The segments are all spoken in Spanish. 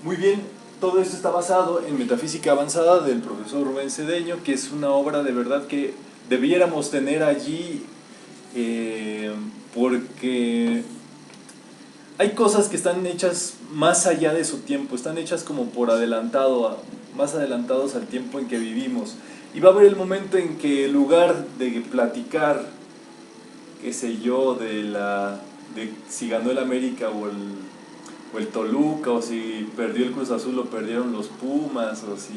Muy bien, todo esto está basado en Metafísica Avanzada del profesor Rubén Cedeño, que es una obra de verdad que debiéramos tener allí, eh, porque hay cosas que están hechas más allá de su tiempo, están hechas como por adelantado, más adelantados al tiempo en que vivimos. Y va a haber el momento en que en lugar de platicar, qué sé yo, de si ganó el América o el Toluca, o si perdió el Cruz Azul o perdieron los Pumas, o si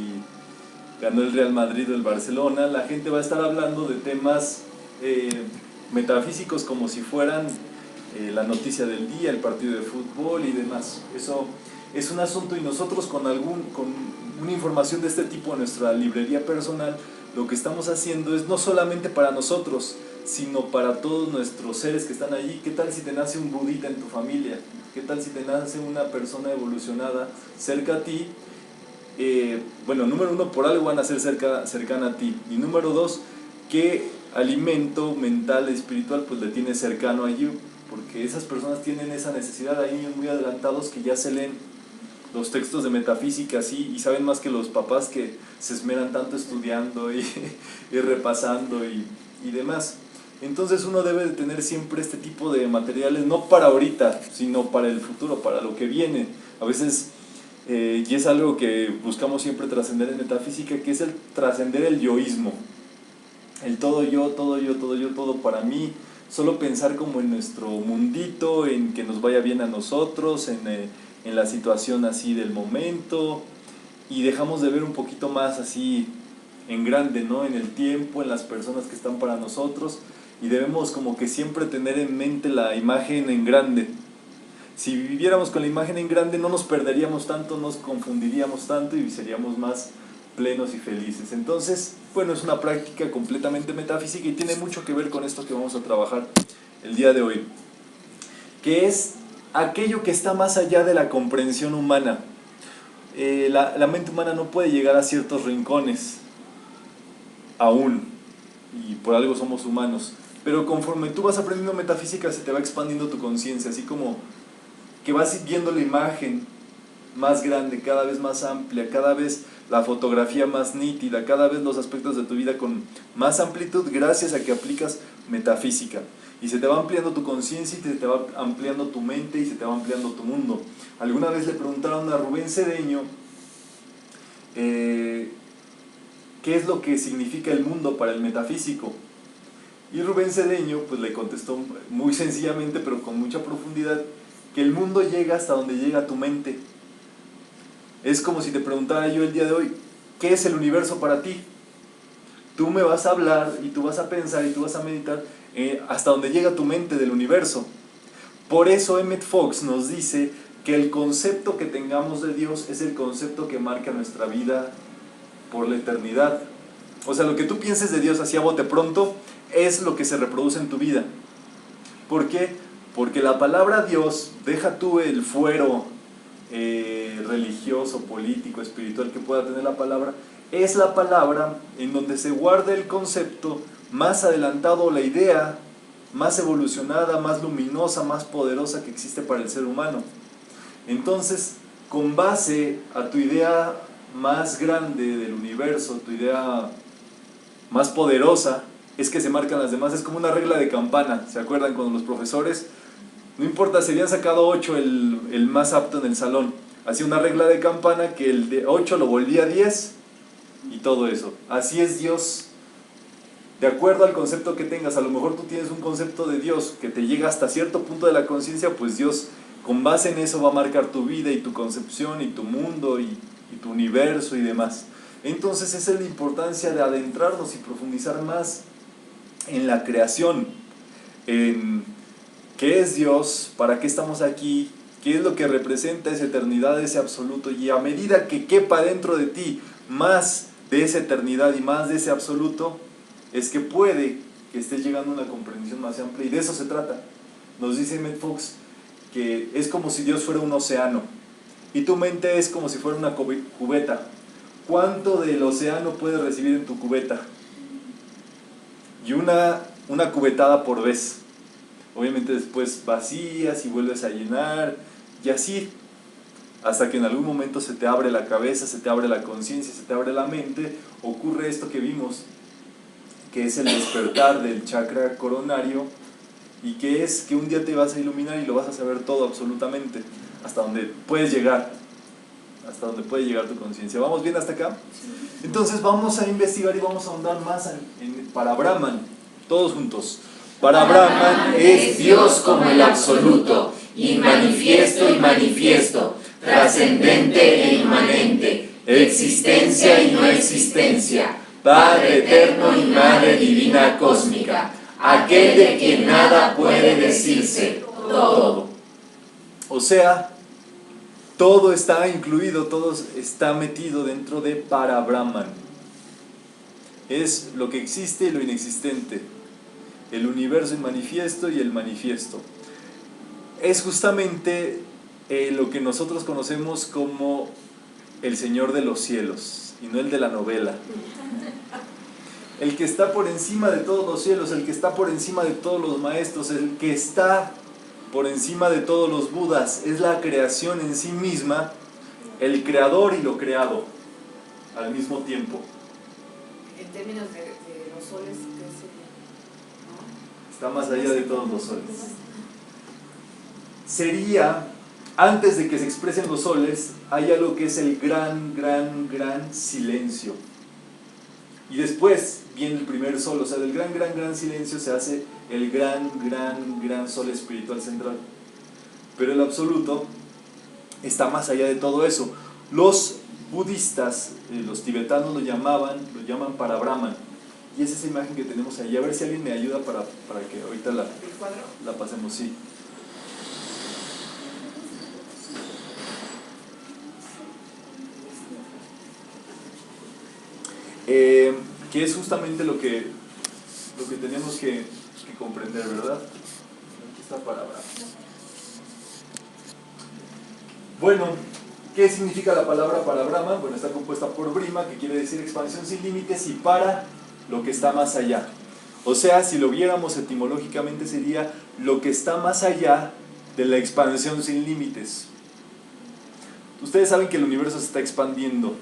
ganó el Real Madrid o el Barcelona, la gente va a estar hablando de temas eh, metafísicos como si fueran la noticia del día, el partido de fútbol y demás. Eso es un asunto, y nosotros con una información de este tipo en nuestra librería personal, lo que estamos haciendo es no solamente para nosotros, sino para todos nuestros seres que están allí. ¿Qué tal si te nace un budita en tu familia? ¿Qué tal si te nace una persona evolucionada cerca a ti? Bueno, número uno, por algo van a ser cercana a ti. Y número dos, ¿qué alimento mental, espiritual, pues le tienes cercano allí? Porque esas personas tienen esa necesidad. Hay niños muy adelantados que ya se leen los textos de metafísica así y saben más que los papás, que se esmeran tanto estudiando y repasando y demás. Entonces uno debe de tener siempre este tipo de materiales, no para ahorita, sino para el futuro, para lo que viene. A veces, y es algo que buscamos siempre trascender en metafísica, que es el trascender el yoísmo. El todo yo, todo yo, todo yo, todo para mí. Solo pensar como en nuestro mundito, en que nos vaya bien a nosotros, en la situación así del momento, y dejamos de ver un poquito más así en grande, ¿no? En el tiempo, en las personas que están para nosotros, y debemos como que siempre tener en mente la imagen en grande. Si viviéramos con la imagen en grande no nos perderíamos tanto, nos confundiríamos tanto y seríamos más plenos y felices. Entonces, bueno, es una práctica completamente metafísica y tiene mucho que ver con esto que vamos a trabajar el día de hoy, que es aquello que está más allá de la comprensión humana. La mente humana no puede llegar a ciertos rincones aún, y por algo somos humanos, pero conforme tú vas aprendiendo metafísica se te va expandiendo tu conciencia, así como que vas viendo la imagen más grande, cada vez más amplia, cada vez la fotografía más nítida, cada vez los aspectos de tu vida con más amplitud, gracias a que aplicas metafísica. Y se te va ampliando tu conciencia, y se te va ampliando tu mente, y se te va ampliando tu mundo. Alguna vez le preguntaron a Rubén Cedeño qué es lo que significa el mundo para el metafísico. Y Rubén Cedeño pues le contestó muy sencillamente, pero con mucha profundidad, que el mundo llega hasta donde llega tu mente. Es como si te preguntara yo el día de hoy, ¿qué es el universo para ti? Tú me vas a hablar y tú vas a pensar y tú vas a meditar hasta donde llega tu mente del universo. Por eso Emmett Fox nos dice que el concepto que tengamos de Dios es el concepto que marca nuestra vida por la eternidad. O sea, lo que tú pienses de Dios así a bote pronto es lo que se reproduce en tu vida. ¿Por qué? Porque la palabra Dios, deja tú el fuero religioso, político, espiritual que pueda tener la palabra, es la palabra en donde se guarda el concepto más adelantado, la idea más evolucionada, más luminosa, más poderosa que existe para el ser humano. Entonces, con base a tu idea más grande del universo, tu idea más poderosa, es que se marcan las demás. Es como una regla de campana. ¿Se acuerdan cuando los profesores, no importa si habían sacado 8 el más apto en el salón, hacía una regla de campana que el de 8 lo volvía 10 y todo eso? Así es Dios. De acuerdo al concepto que tengas, a lo mejor tú tienes un concepto de Dios que te llega hasta cierto punto de la conciencia, pues Dios con base en eso va a marcar tu vida y tu concepción y tu mundo y tu universo y demás. Entonces esa es la importancia de adentrarnos y profundizar más en la creación, en qué es Dios, para qué estamos aquí, qué es lo que representa esa eternidad, ese absoluto, y a medida que quepa dentro de ti más de esa eternidad y más de ese absoluto, es que puede que estés llegando a una comprensión más amplia, y de eso se trata. Nos dice Emmett Fox que es como si Dios fuera un océano y tu mente es como si fuera una cubeta. ¿Cuánto del océano puedes recibir en tu cubeta? Y una cubetada por vez. Obviamente después vacías y vuelves a llenar y así. hasta que en algún momento se te abre la cabeza, se te abre la conciencia, se te abre la mente, ocurre esto que vimos, que es el despertar del chakra coronario, y que es que un día te vas a iluminar y lo vas a saber todo absolutamente, hasta donde puedes llegar, hasta donde puede llegar tu conciencia. ¿Vamos bien hasta acá? Entonces vamos a investigar y vamos a ahondar más en Parabrahman, todos juntos. Parabrahman es Dios como el absoluto, inmanifiesto y manifiesto, trascendente e inmanente, existencia y no existencia, Padre eterno y Madre divina cósmica, aquel de quien nada puede decirse, todo. O sea, todo está incluido, todo está metido dentro de Parabrahman. Es lo que existe y lo inexistente, el universo inmanifiesto y el manifiesto. Es justamente lo que nosotros conocemos como el Señor de los cielos, y no el de la novela. El que está por encima de todos los cielos, el que está por encima de todos los maestros, el que está por encima de todos los Budas, es la creación en sí misma, el creador y lo creado al mismo tiempo. En términos de los soles, ¿qué sería? ¿No? Está más allá de todos los soles. Sería, antes de que se expresen los soles, hay algo que es el gran silencio. Y después viene el primer sol, o sea, del gran silencio se hace el gran sol espiritual central. Pero el absoluto está más allá de todo eso. Los budistas, los tibetanos lo llaman Parabrahman. Y es esa imagen que tenemos ahí. A ver si alguien me ayuda para que ahorita la pasemos, sí. Que es justamente lo que tenemos que comprender, ¿verdad? Aquí está Parabrahman. Bueno, ¿qué significa la palabra Parabrahman? Bueno, está compuesta por Brima, que quiere decir expansión sin límites, y para, lo que está más allá. O sea, si lo viéramos etimológicamente, sería lo que está más allá de la expansión sin límites. Ustedes saben que el universo se está expandiendo,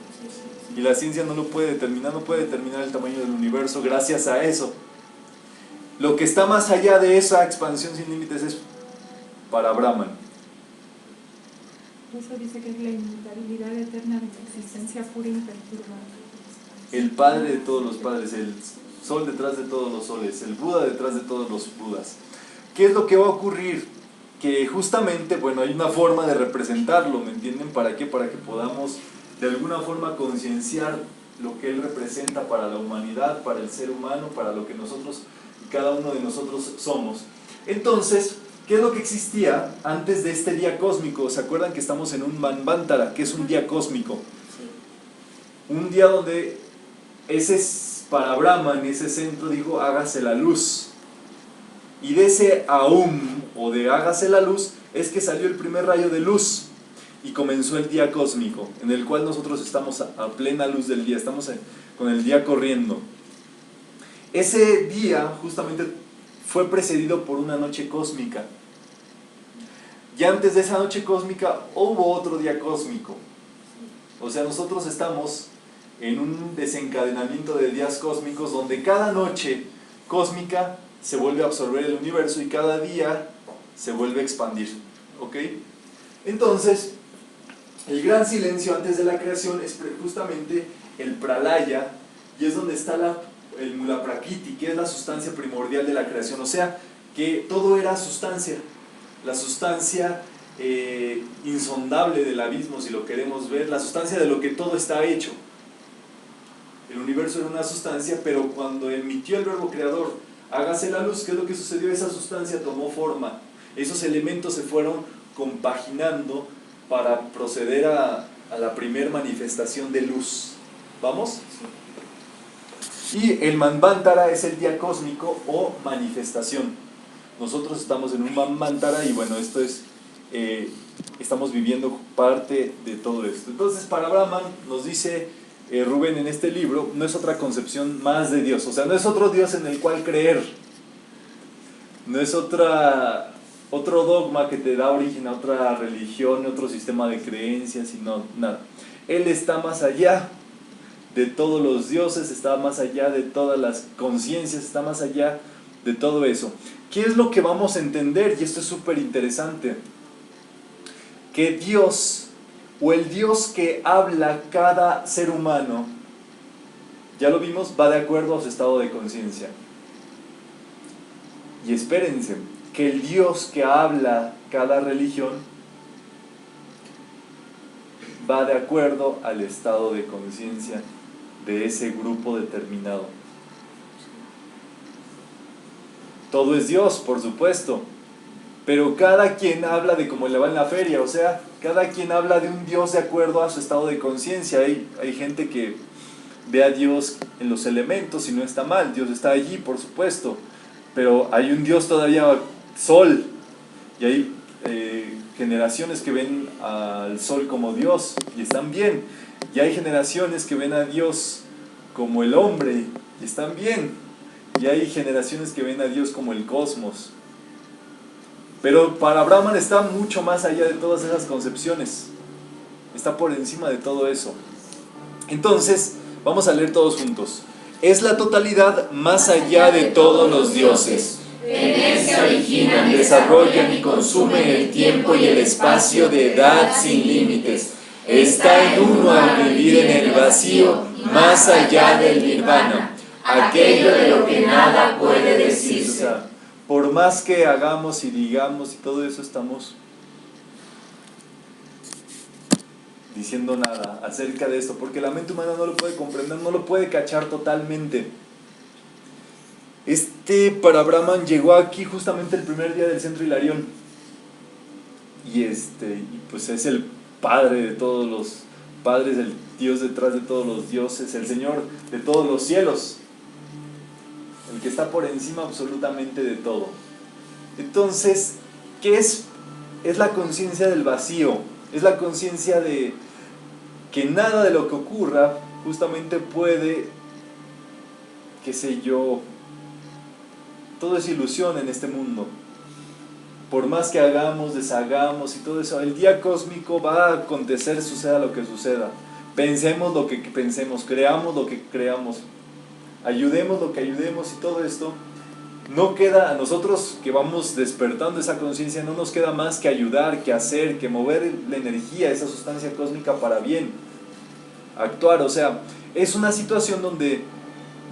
y la ciencia no lo puede determinar, no puede determinar el tamaño del universo gracias a eso. Lo que está más allá de esa expansión sin límites es Parabrahman. Eso dice que es la inmutabilidad eterna de la existencia pura e imperturbable. El Padre de todos los padres, el Sol detrás de todos los soles, el Buda detrás de todos los Budas. ¿Qué es lo que va a ocurrir? Que justamente, bueno, hay una forma de representarlo, ¿me entienden? ¿Para qué? Para que podamos de alguna forma concienciar lo que él representa para la humanidad, para el ser humano, para lo que nosotros, cada uno de nosotros somos. Entonces, ¿qué es lo que existía antes de este día cósmico? ¿Se acuerdan que estamos en un Manvantara, que es un día cósmico? Un día donde ese Parabrahman, ese centro, dijo, hágase la luz. Y de ese Aum, o de hágase la luz, es que salió el primer rayo de luz. Y comenzó el día cósmico, en el cual nosotros estamos a plena luz del día, estamos con el día corriendo. Ese día justamente fue precedido por una noche cósmica. Y antes de esa noche cósmica hubo otro día cósmico. O sea, nosotros estamos en un desencadenamiento de días cósmicos donde cada noche cósmica se vuelve a absorber el universo y cada día se vuelve a expandir. ¿Ok? Entonces, el gran silencio antes de la creación es justamente el pralaya, y es donde está el mula prakriti, que es la sustancia primordial de la creación. O sea, que todo era sustancia, la sustancia insondable del abismo, si lo queremos ver, la sustancia de lo que todo está hecho. El universo era una sustancia, pero cuando emitió el verbo creador, hágase la luz, ¿qué es lo que sucedió? Esa sustancia tomó forma, esos elementos se fueron compaginando para proceder a la primer manifestación de luz. ¿Vamos? Y el Manvantara es el día cósmico o manifestación. Nosotros estamos en un Manvantara y bueno, esto es, estamos viviendo parte de todo esto. Entonces, Parabrahman nos dice Rubén en este libro, no es otra concepción más de Dios, o sea, no es otro Dios en el cual creer, no es otra otro dogma que te da origen a otra religión, otro sistema de creencias y no, nada. Él está más allá de todos los dioses, está más allá de todas las conciencias, está más allá de todo eso. ¿Qué es lo que vamos a entender? Y esto es súper interesante. Que Dios, o el Dios que habla cada ser humano, ya lo vimos, va de acuerdo a su estado de conciencia. Y espérense, que el Dios que habla cada religión va de acuerdo al estado de conciencia de ese grupo determinado. Todo es Dios, por supuesto, pero cada quien habla de cómo le va en la feria, o sea, cada quien habla de un Dios de acuerdo a su estado de conciencia. Hay gente que ve a Dios en los elementos y no está mal, Dios está allí, por supuesto, pero hay un Dios todavía sol, y hay generaciones que ven al sol como Dios y están bien, y hay generaciones que ven a Dios como el hombre y están bien, y hay generaciones que ven a Dios como el cosmos. Pero para Brahman está mucho más allá de todas esas concepciones, está por encima de todo eso. Entonces vamos a leer todos juntos. Es la totalidad más allá de todos los dioses. En él se originan, desarrollan y consumen el tiempo y el espacio de edad sin límites. Está en uno al vivir en el vacío, más allá del nirvana, aquello de lo que nada puede decirse. O sea, por más que hagamos y digamos y todo eso, estamos diciendo nada acerca de esto, porque la mente humana no lo puede comprender, no lo puede cachar totalmente. Para Brahman llegó aquí justamente el primer día del Centro Hilarión, y pues es el padre de todos los padres, el Dios detrás de todos los dioses, el Señor de todos los cielos, el que está por encima absolutamente de todo. Entonces, ¿qué es? Es la conciencia del vacío, es la conciencia de que nada de lo que ocurra justamente puede, qué sé yo, todo es ilusión en este mundo. Por más que hagamos, deshagamos y todo eso, el día cósmico va a acontecer, suceda lo que suceda. Pensemos lo que pensemos, creamos lo que creamos, ayudemos lo que ayudemos y todo esto. No queda, a nosotros que vamos despertando esa conciencia, no nos queda más que ayudar, que hacer, que mover la energía, esa sustancia cósmica para bien, actuar. O sea, es una situación donde,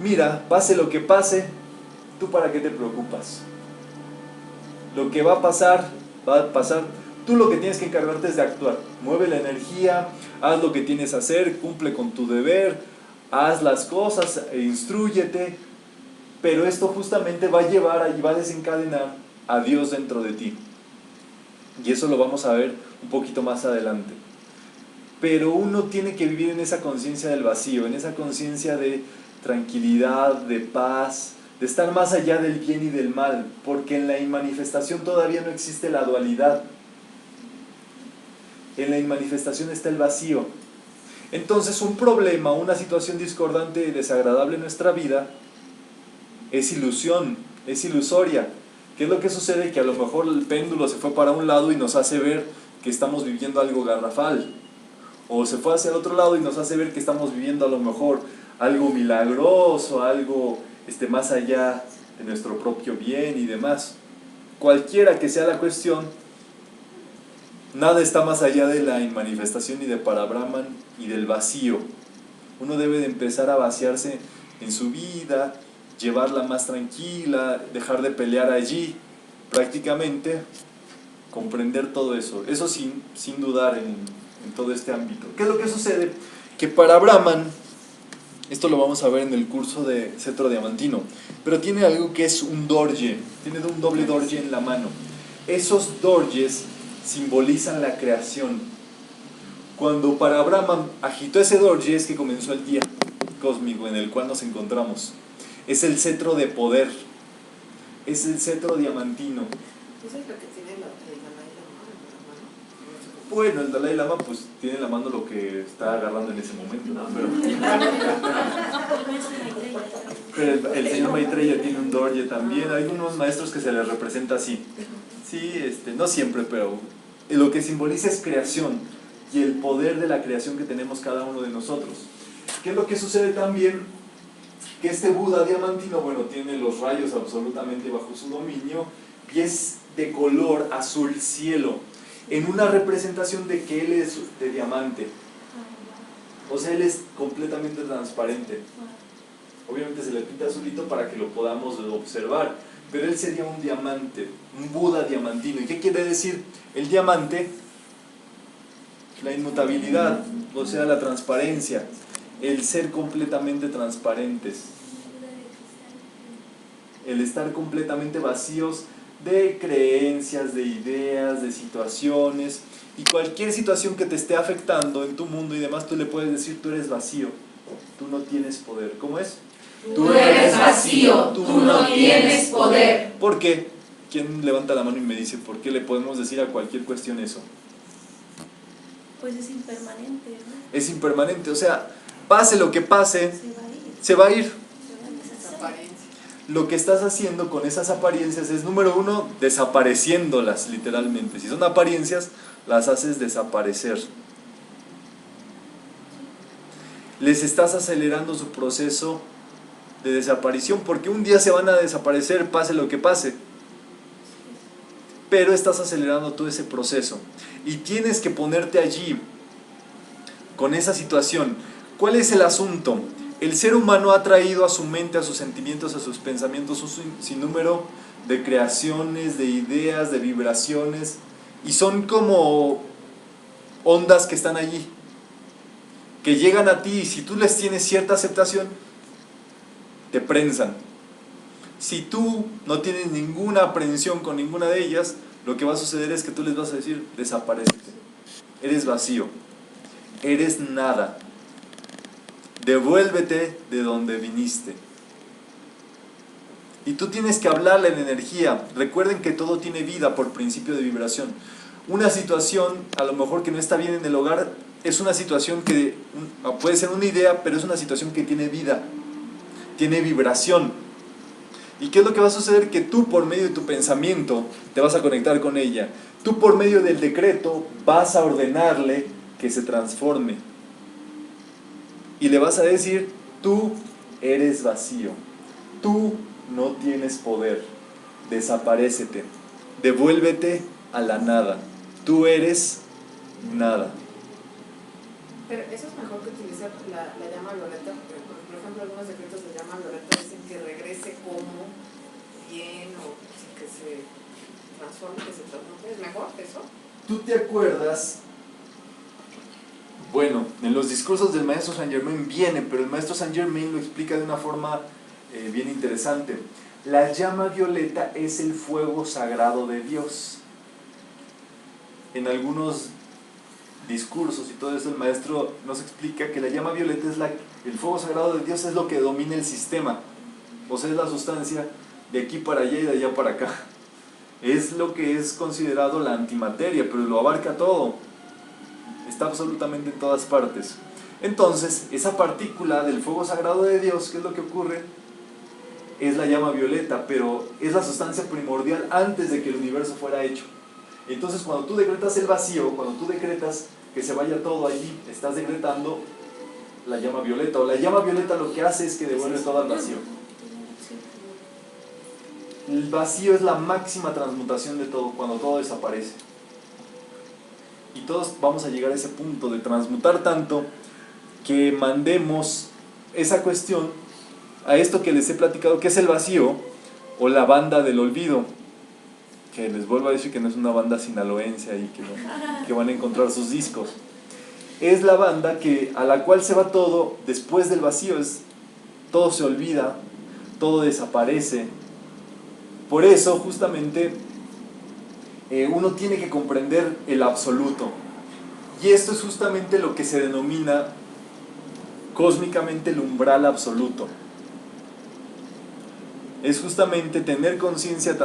mira, pase lo que pase, ¿tú para qué te preocupas? Lo que va a pasar, tú lo que tienes que encargarte es de actuar. Mueve la energía, haz lo que tienes que hacer, cumple con tu deber, haz las cosas, instrúyete. Pero esto justamente va a llevar y va a desencadenar a Dios dentro de ti. Y eso lo vamos a ver un poquito más adelante. Pero uno tiene que vivir en esa conciencia del vacío, en esa conciencia de tranquilidad, de paz, de estar más allá del bien y del mal, porque en la inmanifestación todavía no existe la dualidad. En la inmanifestación está el vacío. Entonces un problema, una situación discordante y desagradable en nuestra vida es ilusión, es ilusoria. ¿Qué es lo que sucede? Que a lo mejor el péndulo se fue para un lado y nos hace ver que estamos viviendo algo garrafal, o se fue hacia el otro lado y nos hace ver que estamos viviendo a lo mejor algo milagroso, algo más allá de nuestro propio bien y demás. Cualquiera que sea la cuestión, nada está más allá de la inmanifestación y de para Brahman y del vacío. Uno debe de empezar a vaciarse en su vida, llevarla más tranquila, dejar de pelear allí, prácticamente comprender todo eso. Eso sin dudar en todo este ámbito. ¿Qué es lo que sucede? Que para Brahman, esto lo vamos a ver en el curso de Cetro Diamantino, pero tiene algo que es un dorje, tiene un doble dorje en la mano. Esos dorjes simbolizan la creación. Cuando para Brahman agitó ese dorje es que comenzó el día cósmico en el cual nos encontramos. Es el cetro de poder, es el cetro diamantino. ¿Eso es lo que tiene el Dalai Lama en la mano? Bueno, el Dalai Lama pues tiene en la mano lo que está agarrando en ese momento, ¿no? Pero el señor Maitreya tiene un dorje también. Hay unos maestros que se les representa así. Sí, no siempre, pero lo que simboliza es creación y el poder de la creación que tenemos cada uno de nosotros. ¿Qué es lo que sucede también? Que este Buda diamantino, bueno, tiene los rayos absolutamente bajo su dominio y es de color azul cielo, en una representación de que él es de diamante. O sea, él es completamente transparente. Obviamente se le pinta azulito para que lo podamos observar, pero él sería un diamante, un Buda diamantino. ¿Y qué quiere decir? El diamante, la inmutabilidad, o sea, la transparencia, el ser completamente transparentes, el estar completamente vacíos de creencias, de ideas, de situaciones, y cualquier situación que te esté afectando en tu mundo y demás, tú le puedes decir: tú eres vacío, tú no tienes poder. ¿Cómo es? Tú eres vacío, tú no tienes poder. ¿Por qué? ¿Quién levanta la mano y me dice por qué le podemos decir a cualquier cuestión eso? Pues es impermanente, ¿no? Es impermanente, o sea, pase lo que pase, Se va a ir. se va a ir. Se va a deshacer. Apariencia. Lo que estás haciendo con esas apariencias es, número uno, desapareciéndolas literalmente. Si son apariencias, las haces desaparecer. Les estás acelerando su proceso de desaparición, porque un día se van a desaparecer, pase lo que pase. Pero estás acelerando todo ese proceso y tienes que ponerte allí con esa situación. ¿Cuál es el asunto? El ser humano ha traído a su mente, a sus sentimientos, a sus pensamientos un sinnúmero de creaciones, de ideas, de vibraciones, y son como ondas que están allí, que llegan a ti, y si tú les tienes cierta aceptación, te prensan. Si tú no tienes ninguna aprehensión con ninguna de ellas, lo que va a suceder es que tú les vas a decir: desaparécete, eres vacío, eres nada, devuélvete de donde viniste. Y tú tienes que hablarle en energía. Recuerden que todo tiene vida por principio de vibración. Una situación, a lo mejor que no está bien en el hogar, es una situación que puede ser una idea, pero es una situación que tiene vida, tiene vibración. ¿Y qué es lo que va a suceder? Que tú, por medio de tu pensamiento, te vas a conectar con ella. Tú, por medio del decreto, vas a ordenarle que se transforme. Y le vas a decir: tú eres vacío, tú no tienes poder, desaparécete, devuélvete a la nada, tú eres nada. Pero eso es mejor que utilizar la llama violeta, porque por ejemplo algunos decretos de llama violeta dicen que regrese como bien o que se transforme, que se transmute. ¿Es mejor eso? ¿Tú te acuerdas? Bueno, en los discursos del maestro Saint Germain viene, pero el maestro Saint Germain lo explica de una forma bien interesante. La llama violeta es el fuego sagrado de Dios. En algunos discursos y todo eso, el maestro nos explica que la llama violeta es el fuego sagrado de Dios, es lo que domina el sistema. O sea, es la sustancia de aquí para allá y de allá para acá. Es lo que es considerado la antimateria, pero lo abarca todo. Está absolutamente en todas partes. Entonces, esa partícula del fuego sagrado de Dios, ¿qué es lo que ocurre? Es la llama violeta, pero es la sustancia primordial antes de que el universo fuera hecho. Entonces, cuando tú decretas el vacío, cuando tú decretas que se vaya todo allí, estás decretando la llama violeta. O la llama violeta lo que hace es que devuelve todo al vacío. El vacío es la máxima transmutación de todo, cuando todo desaparece. Y todos vamos a llegar a ese punto de transmutar tanto que mandemos esa cuestión a esto que les he platicado, que es el vacío o la banda del olvido, que les vuelvo a decir que no es una banda sinaloense ahí que van a encontrar sus discos. Es la banda a la cual se va todo después del vacío, todo se olvida, todo desaparece. Por eso justamente uno tiene que comprender el absoluto, y esto es justamente lo que se denomina cósmicamente el umbral absoluto. Es justamente tener conciencia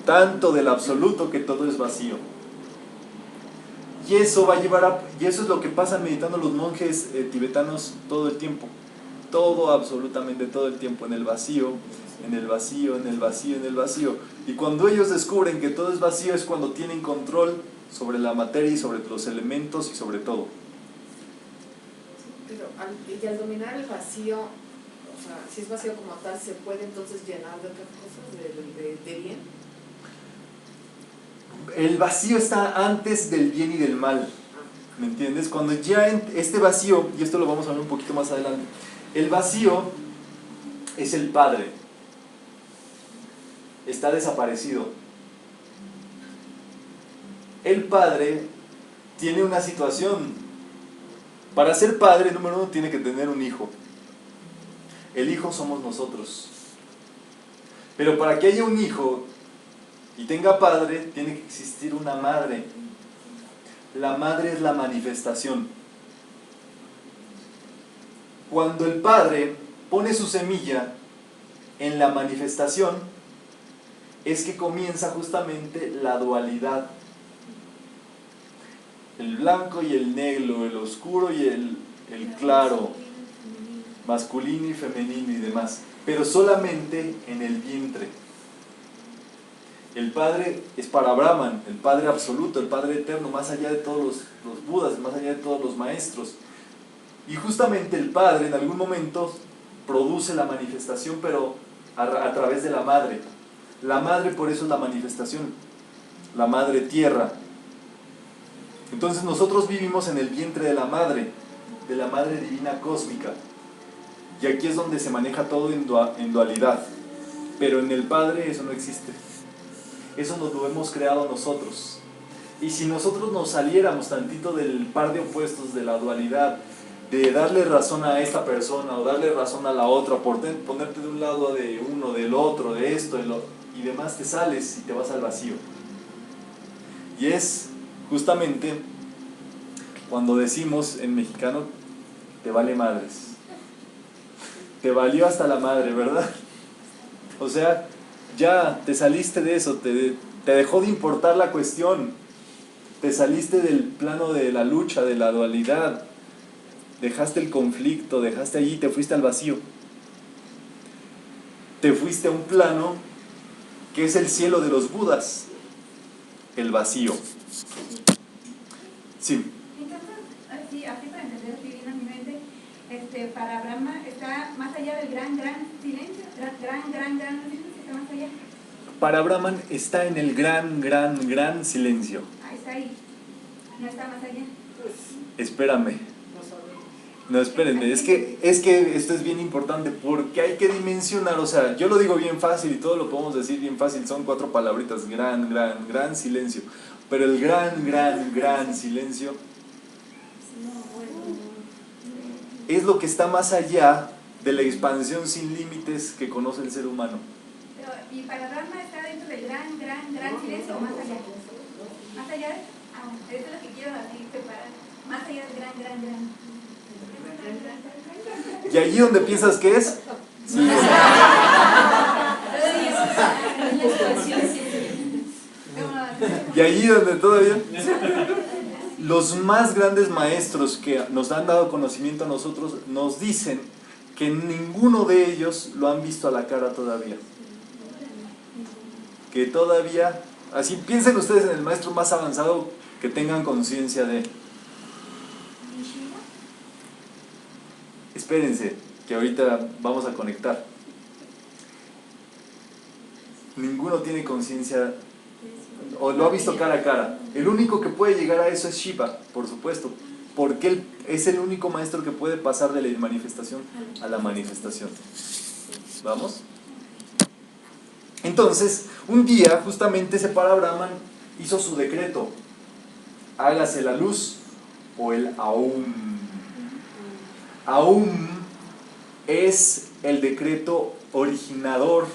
tanto del absoluto que todo es vacío. Y eso va a llevar y eso es lo que pasan meditando los monjes tibetanos todo el tiempo. todo, absolutamente todo el tiempo en el vacío, en el vacío, en el vacío, en el vacío. Y cuando ellos descubren que todo es vacío es cuando tienen control sobre la materia y sobre los elementos y sobre todo. Pero al dominar el vacío, o sea, si es vacío como tal, ¿se puede entonces llenar de otras cosas, de bien? El vacío está antes del bien y del mal, ¿me entiendes? Cuando ya este vacío, y esto lo vamos a ver un poquito más adelante, el vacío es el Padre, está desaparecido. El Padre tiene una situación. Para ser padre, número uno, tiene que tener un hijo. El hijo somos nosotros. Pero para que haya un hijo y tenga padre, tiene que existir una madre. La madre es la manifestación. Cuando el padre pone su semilla en la manifestación, es que comienza justamente la dualidad. El blanco y el negro, el oscuro y el claro, masculino y femenino y demás, pero solamente en el vientre. El Padre es para Brahman, el Padre absoluto, el Padre eterno, más allá de todos los Budas, más allá de todos los maestros. Y justamente el Padre en algún momento produce la manifestación, pero a través de la Madre. La Madre por eso es la manifestación, la Madre Tierra. Entonces nosotros vivimos en el vientre de la Madre Divina Cósmica. Y aquí es donde se maneja todo en dualidad. Pero en el Padre eso no existe. Eso nos lo hemos creado nosotros. Y si nosotros nos saliéramos tantito del par de opuestos de la dualidad, de darle razón a esta persona o darle razón a la otra, por ponerte de un lado de uno, del otro, de esto, y demás, te sales y te vas al vacío. Y es justamente cuando decimos en mexicano, te vale madres. Te valió hasta la madre, ¿verdad? O sea, ya te saliste de eso, te dejó de importar la cuestión, te saliste del plano de la lucha, de la dualidad, dejaste el conflicto, dejaste allí, te fuiste al vacío. Te fuiste a un plano que es el cielo de los Budas, el vacío. Sí. Entonces, sí, así para entender si viene a mi mente, para Brahma está más allá del gran silencio, gran silencio, está más allá. Para Brahman está en el gran silencio. Ah, está ahí, no está más allá. Espérame. No, espérenme, es que esto es bien importante porque hay que dimensionar, o sea, yo lo digo bien fácil y todo lo podemos decir bien fácil, son 4 palabritas, gran silencio, pero el gran silencio es lo que está más allá de la expansión sin límites que conoce el ser humano. Pero, ¿y para Brahma está dentro del gran silencio o más allá? ¿Más allá? Eso es lo que quiero así separar, más allá del gran. ¿Y allí donde piensas que es? Sí. Y allí donde todavía los más grandes maestros que nos han dado conocimiento a nosotros nos dicen que ninguno de ellos lo han visto a la cara todavía. Que todavía, así piensen ustedes en el maestro más avanzado que tengan conciencia de. Espérense, que ahorita vamos a conectar. Ninguno tiene conciencia o lo ha visto cara a cara. El único que puede llegar a eso es Shiva, por supuesto, porque él es el único maestro que puede pasar de la manifestación a la manifestación. ¿Vamos? Entonces, un día, justamente ese Brahman hizo su decreto: hágase la luz, o el Aum. Aum es el decreto originador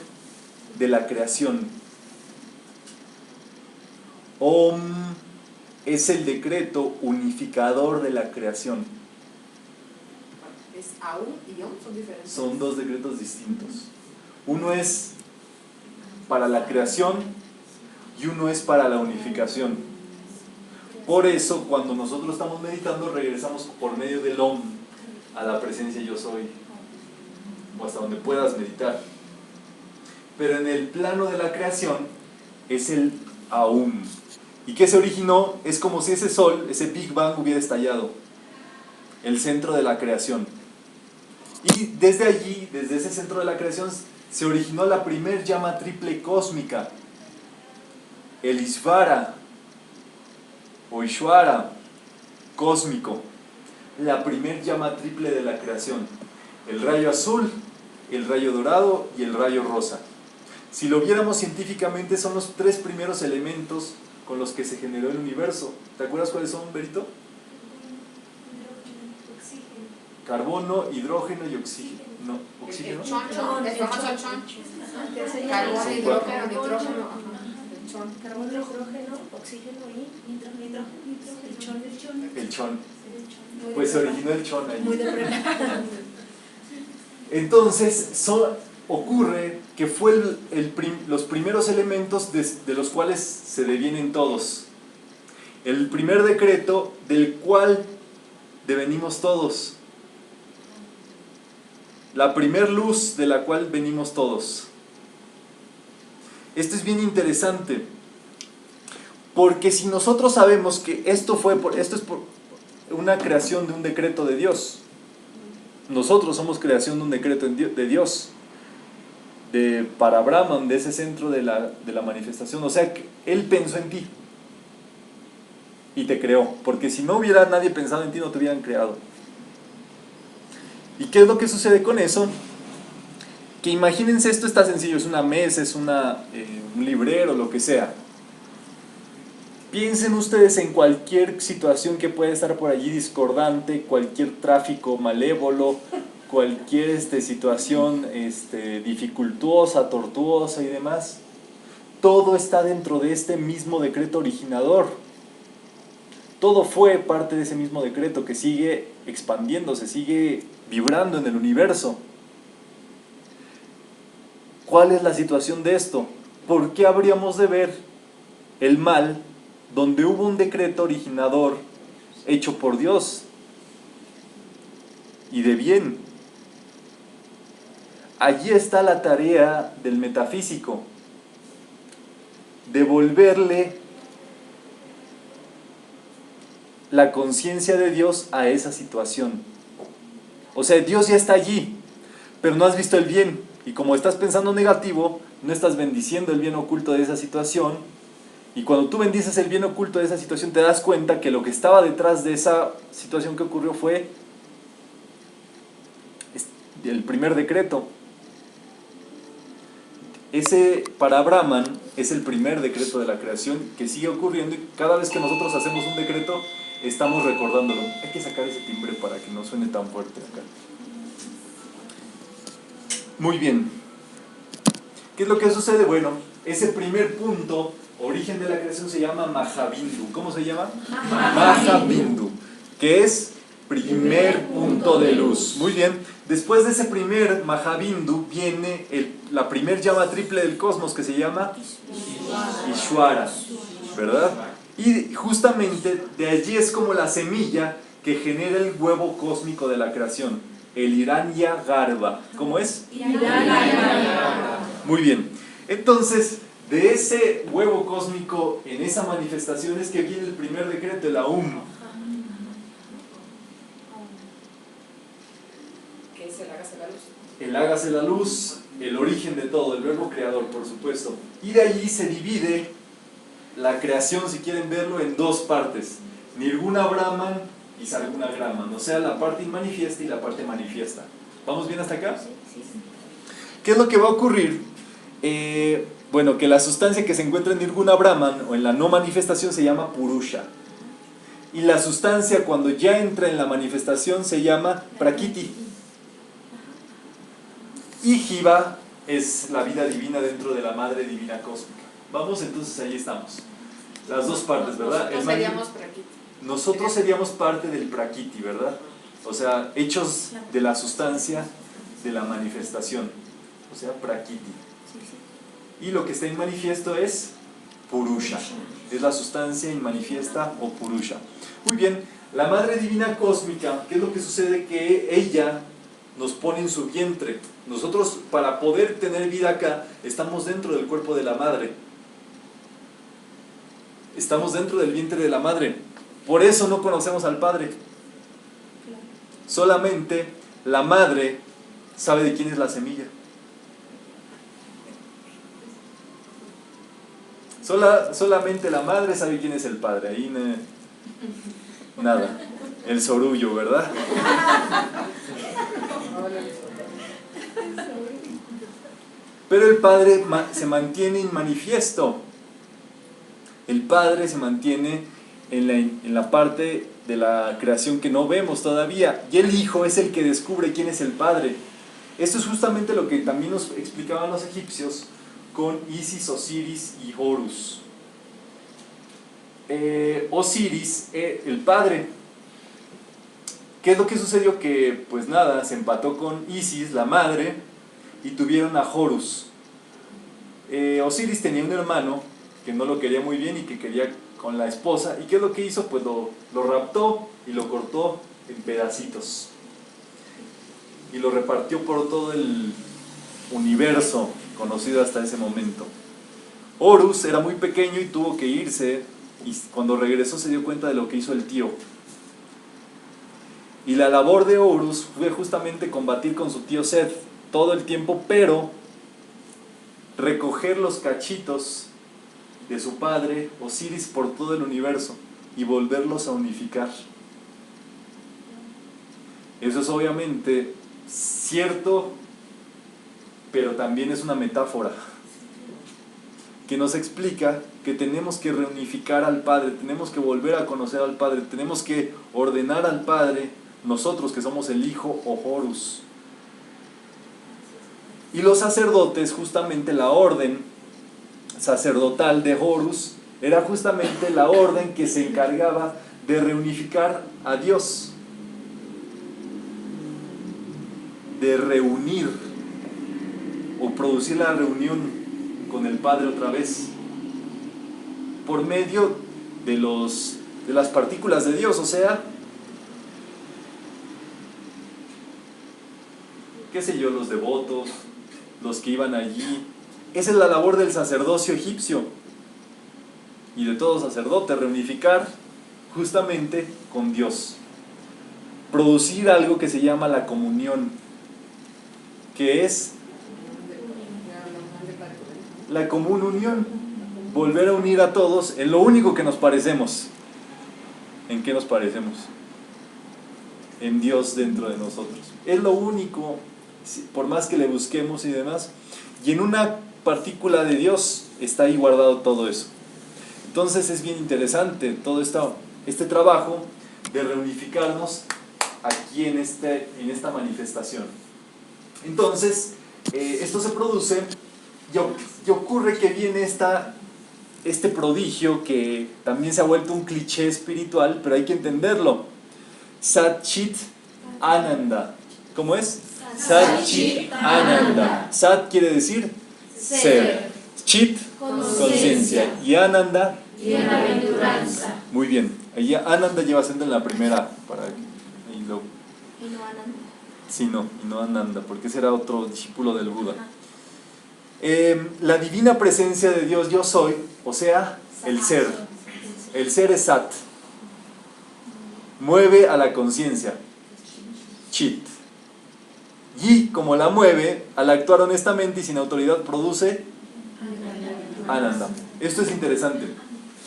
de la creación. Om es el decreto unificador de la creación. ¿Es Aum y Om son diferentes? Son 2 decretos distintos. Uno es para la creación y uno es para la unificación. Por eso, cuando nosotros estamos meditando, regresamos por medio del Om a la presencia yo soy. o hasta donde puedas meditar. Pero en el plano de la creación es el Aum. ¿Y qué se originó? Es como si ese sol, ese Big Bang hubiera estallado, el centro de la creación. Y desde allí, desde ese centro de la creación, se originó la primer llama triple cósmica, el Ishvara o Ishvara cósmico, la primer llama triple de la creación, el rayo azul, el rayo dorado y el rayo rosa. Si lo viéramos científicamente, son los tres primeros elementos con los que se generó el universo. ¿Te acuerdas cuáles son, Berito? Carbono, hidrógeno y oxígeno. No, oxígeno. El chon, el famoso chon. Carbono, hidrógeno, nitrógeno. Carbono, hidrógeno, oxígeno y nitrógeno. El chon. Pues se originó el chon ahí. Muy de prepa. Entonces, ocurre que fue los primeros elementos de los cuales se devienen todos. El primer decreto del cual devenimos todos. La primer luz de la cual venimos todos. Esto es bien interesante, porque si nosotros sabemos que esto es por una creación de un decreto de Dios, nosotros somos creación de un decreto de Dios, para Brahman, de ese centro de la manifestación, o sea, que Él pensó en ti y te creó, porque si no hubiera nadie pensado en ti, no te hubieran creado. ¿Y qué es lo que sucede con eso? Que imagínense, esto está sencillo, es una mesa, es un librero, lo que sea. Piensen ustedes en cualquier situación que pueda estar por allí discordante, cualquier tráfico malévolo, cualquier situación dificultuosa, tortuosa y demás. Todo está dentro de este mismo decreto originador. Todo fue parte de ese mismo decreto que sigue expandiéndose, sigue vibrando en el universo. ¿Cuál es la situación de esto? ¿Por qué habríamos de ver el mal donde hubo un decreto originador hecho por Dios y de bien? Allí está la tarea del metafísico, devolverle la conciencia de Dios a esa situación. O sea, Dios ya está allí, pero no has visto el bien, y como estás pensando negativo, no estás bendiciendo el bien oculto de esa situación, y cuando tú bendices el bien oculto de esa situación, te das cuenta que lo que estaba detrás de esa situación que ocurrió fue el primer decreto. Ese para Brahman es el primer decreto de la creación que sigue ocurriendo, y cada vez que nosotros hacemos un decreto estamos recordándolo. Hay que sacar ese timbre para que no suene tan fuerte acá. Muy bien. ¿Qué es lo que sucede? Bueno, ese primer punto, origen de la creación, se llama Mahabindu. ¿Cómo se llama? Mahabindu, que es primer punto de luz. Muy bien. Después de ese primer Mahabindu viene la primer llama triple del cosmos, que se llama Ishvara, ¿verdad? Y justamente de allí es como la semilla que genera el huevo cósmico de la creación, el Hiranya Garbha. ¿Cómo es? Muy bien. Entonces, de ese huevo cósmico, en esa manifestación, es que viene el primer decreto, el Aum. Que es el hágase la luz. El hágase la luz, el origen de todo, el verbo creador, por supuesto. Y de allí se divide la creación, si quieren verlo, en dos partes: Nirguna Brahman y Sarguna Brahman, o sea, la parte inmanifiesta y la parte manifiesta. ¿Vamos bien hasta acá? ¿Qué es lo que va a ocurrir? Bueno, que la sustancia que se encuentra en Nirguna Brahman o en la no manifestación se llama Purusha, y la sustancia cuando ya entra en la manifestación se llama Prakriti, y Jiva es la vida divina dentro de la madre divina cósmica. Vamos, entonces ahí estamos. Las dos partes, ¿verdad? Nosotros seríamos parte del Prakriti, ¿verdad? O sea, hechos de la sustancia de la manifestación. O sea, Prakriti. Y lo que está en manifiesto es Purusha. Es la sustancia inmanifiesta o Purusha. Muy bien, la madre divina cósmica, ¿qué es lo que sucede? Que ella nos pone en su vientre. Nosotros, para poder tener vida acá, estamos dentro del cuerpo de la madre. Estamos dentro del vientre de la madre. Por eso no conocemos al Padre. Solamente la madre sabe de quién es la semilla. Solamente la madre sabe quién es el Padre. Ahí nada. El sorullo, ¿verdad? Pero el Padre se mantiene inmanifiesto. El Padre se mantiene en la parte de la creación que no vemos todavía. Y el Hijo es el que descubre quién es el Padre. Esto es justamente lo que también nos explicaban los egipcios con Isis, Osiris y Horus. Osiris, el padre. ¿Qué es lo que sucedió? Que pues nada, se empató con Isis, la madre, y tuvieron a Horus. Osiris tenía un hermano que no lo quería muy bien y que quería con la esposa. ¿Y qué es lo que hizo? Pues lo raptó y lo cortó en pedacitos. Y lo repartió por todo el universo conocido hasta ese momento. Horus era muy pequeño y tuvo que irse, y cuando regresó se dio cuenta de lo que hizo el tío. Y la labor de Horus fue justamente combatir con su tío Seth todo el tiempo, pero recoger los cachitos de su padre Osiris por todo el universo y volverlos a unificar. Eso es obviamente cierto, pero también es una metáfora que nos explica que tenemos que reunificar al Padre, tenemos que volver a conocer al Padre, tenemos que ordenar al Padre, nosotros que somos el Hijo o Horus. Y los sacerdotes, justamente la orden sacerdotal de Horus, era justamente la orden que se encargaba de reunificar a Dios, de reunir o producir la reunión con el Padre otra vez por medio de las partículas de Dios, o sea, qué sé yo, los devotos, los que iban allí. Esa es la labor del sacerdocio egipcio y de todo sacerdote, reunificar justamente con Dios, producir algo que se llama la comunión, que es la común unión, volver a unir a todos en lo único que nos parecemos. ¿En qué nos parecemos? En Dios dentro de nosotros. Es lo único, por más que le busquemos y demás, y en una partícula de Dios está ahí guardado todo eso. Entonces es bien interesante todo este trabajo de reunificarnos aquí en esta manifestación. Entonces, esto se produce y ocurre que viene este prodigio que también se ha vuelto un cliché espiritual, pero hay que entenderlo. Sat Chit Ananda. ¿Cómo es? Sat Chit Ananda. Sat quiere decir ser. Chit, conciencia. Y Ananda, bienaventuranza. muy bien. Ahí Ananda lleva acento en la primera. Y no Ananda. Sí, no, y no Ananda, porque ese era otro discípulo del Buda. La divina presencia de Dios, yo soy, o sea, el ser. El ser es Sat. Mueve a la conciencia. Chit. Y como la mueve, al actuar honestamente y sin autoridad, produce Ananda. Esto es interesante.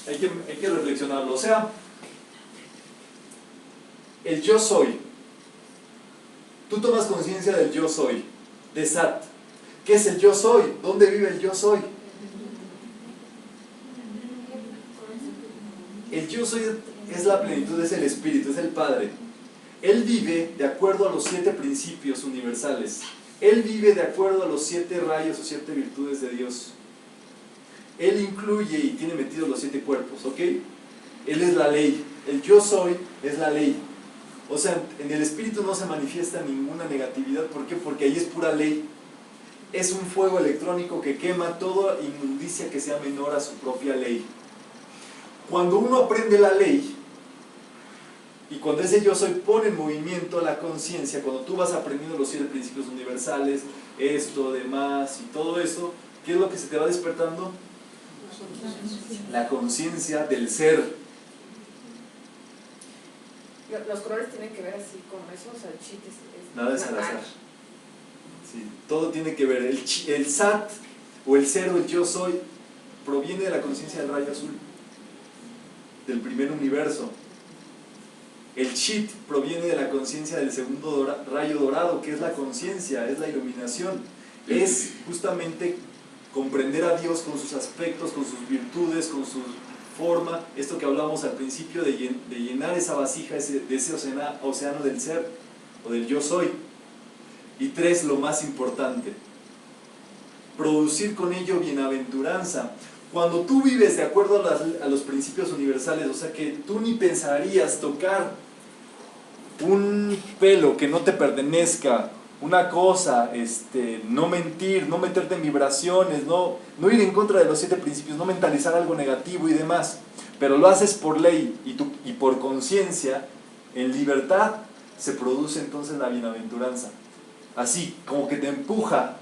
Hay que reflexionarlo. O sea, el yo soy. Tú tomas conciencia del yo soy, de Sat. ¿Qué es el yo soy? ¿Dónde vive el yo soy? El yo soy es la plenitud, es el Espíritu, es el Padre. Él vive de acuerdo a los 7 principios universales. Él vive de acuerdo a los 7 rayos o 7 virtudes de Dios. Él incluye y tiene metidos los 7 cuerpos, ¿ok? Él es la ley. El yo soy es la ley. O sea, en el Espíritu no se manifiesta ninguna negatividad. ¿Por qué? Porque ahí es pura ley. Es un fuego electrónico que quema toda inmundicia que sea menor a su propia ley. Cuando uno aprende la ley, Y cuando ese yo soy pone en movimiento la conciencia, cuando tú vas aprendiendo los 7 principios universales, esto, demás y todo eso, ¿qué es lo que se te va despertando? La conciencia del ser. Los colores tienen que ver así con eso, o sea, el chit es Nada es al azar. Sí, todo tiene que ver. El sat o el ser o el yo soy proviene de la conciencia del rayo azul, del primer universo. El chit proviene de la conciencia del segundo rayo dorado, que es la conciencia, es la iluminación. Es justamente comprender a Dios con sus aspectos, con sus virtudes, con su forma, esto que hablamos al principio de llenar esa vasija, de ese océano del ser o del yo soy. Y 3, lo más importante, producir con ello bienaventuranza. Cuando tú vives de acuerdo a los principios universales, o sea que tú ni pensarías tocar un pelo que no te pertenezca, una cosa, no mentir, no meterte en vibraciones, no ir en contra de los 7 principios, no mentalizar algo negativo y demás, pero lo haces por ley y por conciencia, en libertad, se produce entonces la bienaventuranza. Así, como que te empuja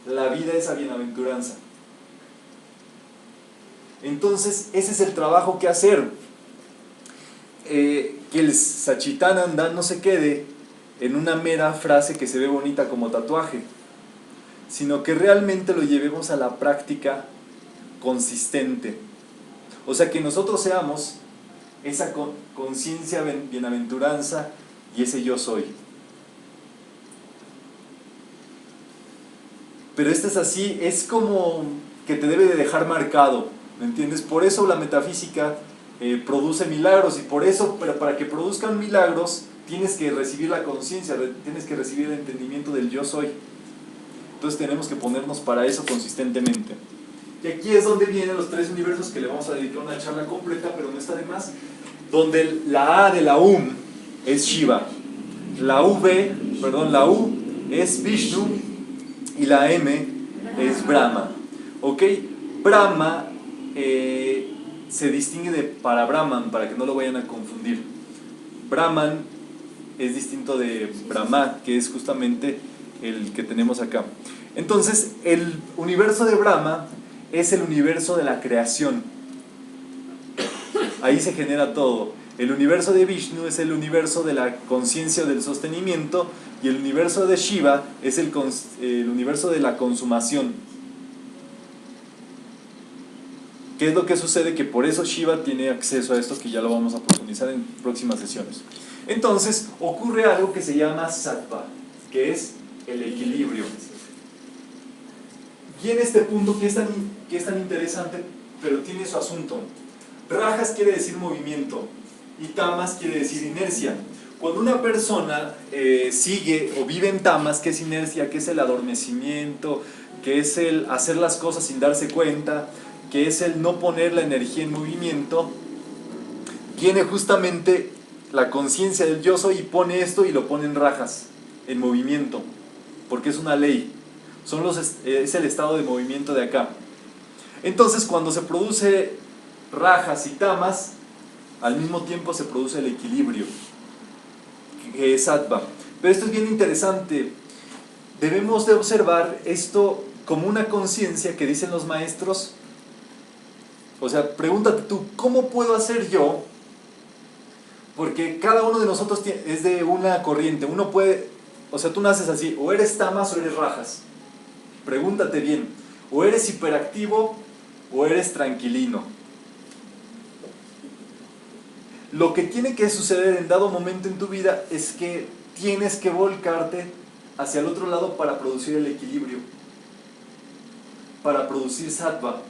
la vida esa bienaventuranza. Entonces, ese es el trabajo que hacer. Que el Satchitananda no se quede en una mera frase que se ve bonita como tatuaje, sino que realmente lo llevemos a la práctica consistente. O sea, que nosotros seamos esa conciencia bienaventuranza y ese yo soy. Pero esto es así, es como que te debe de dejar marcado, ¿me entiendes? Por eso la metafísica produce milagros, y por eso, pero para que produzcan milagros tienes que recibir la conciencia, tienes que recibir el entendimiento del yo soy. Entonces tenemos que ponernos para eso consistentemente. Y aquí es donde vienen los 3 universos que le vamos a dedicar una charla completa, pero no está de más. Donde la A de la es Shiva, la U es Vishnu y la M es Brahma. ¿Ok? Brahma se distingue de Parabrahman, para que no lo vayan a confundir. Brahman es distinto de Brahma, que es justamente el que tenemos acá. Entonces, el universo de Brahma es el universo de la creación. Ahí se genera todo. El universo de Vishnu es el universo de la conciencia del sostenimiento, y el universo de Shiva es el universo de la consumación. ¿Qué es lo que sucede? Que por eso Shiva tiene acceso a esto, que ya lo vamos a profundizar en próximas sesiones. Entonces, ocurre algo que se llama sattva, que es el equilibrio. Y en este punto que es tan interesante, pero tiene su asunto. Rajas quiere decir movimiento y tamas quiere decir inercia. Cuando una persona sigue o vive en tamas, ¿qué es inercia? ¿Qué es el adormecimiento? ¿Qué es el hacer las cosas sin darse cuenta? ¿Qué es el no poner la energía en movimiento? Tiene justamente la conciencia del yo soy y pone esto y lo pone en rajas, en movimiento, porque es una ley. Es el estado de movimiento de acá. Entonces, cuando se produce rajas y tamas, al mismo tiempo se produce el equilibrio, que es sattva. Pero esto es bien interesante. Debemos de observar esto como una conciencia que dicen los maestros. O sea, pregúntate tú, ¿cómo puedo hacer yo? Porque cada uno de nosotros es de una corriente. Uno puede, o sea, tú naces así, o eres tamas o eres rajas. Pregúntate bien, o eres hiperactivo o eres tranquilino. Lo que tiene que suceder en dado momento en tu vida es que tienes que volcarte hacia el otro lado para producir el equilibrio, para producir sattva.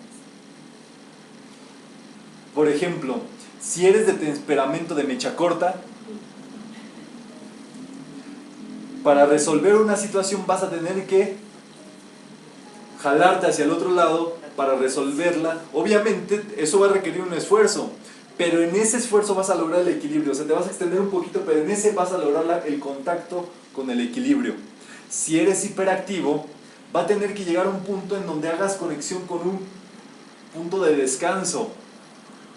Por ejemplo, si eres de temperamento de mecha corta, para resolver una situación vas a tener que jalarte hacia el otro lado para resolverla. Obviamente eso va a requerir un esfuerzo, pero en ese esfuerzo vas a lograr el equilibrio. O sea, te vas a extender un poquito, pero en ese vas a lograr el contacto con el equilibrio. Si eres hiperactivo, va a tener que llegar a un punto en donde hagas conexión con un punto de descanso,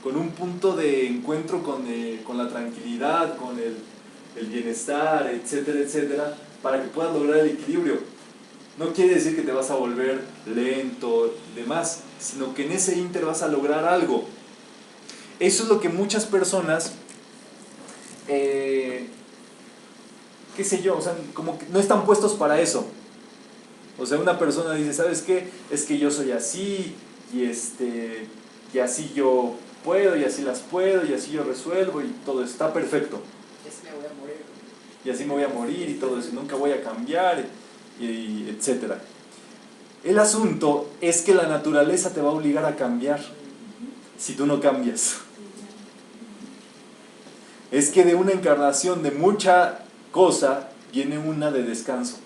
con un punto de encuentro con la tranquilidad, con el bienestar, etcétera, etcétera, para que puedas lograr el equilibrio. No quiere decir que te vas a volver lento y demás, sino que en ese ínter vas a lograr algo. Eso es lo que muchas personas, qué sé yo, o sea, como que no están puestos para eso. O sea, una persona dice, ¿sabes qué? Es que yo soy así, y así yo puedo, y así las puedo, y así yo resuelvo, y todo está perfecto. Y así me voy a morir. Y así me voy a morir, y todo eso, nunca voy a cambiar, y etcétera. El asunto es que la naturaleza te va a obligar a cambiar, si tú no cambias. Es que de una encarnación de mucha cosa, viene una de descanso.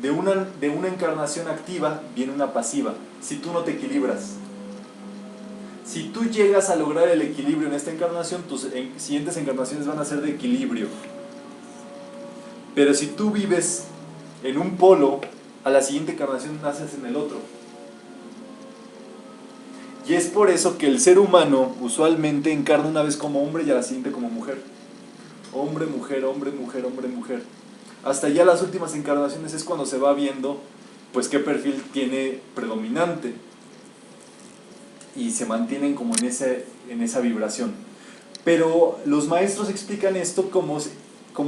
De una encarnación activa viene una pasiva, si tú no te equilibras. Si tú llegas a lograr el equilibrio en esta encarnación, tus siguientes encarnaciones van a ser de equilibrio. Pero si tú vives en un polo, a la siguiente encarnación naces en el otro. Y es por eso que el ser humano usualmente encarna una vez como hombre y a la siguiente como mujer. Hombre, mujer, hombre, mujer, hombre, mujer. Hasta ya las últimas encarnaciones es cuando se va viendo pues qué perfil tiene predominante y se mantienen como en esa vibración. Pero los maestros explican esto como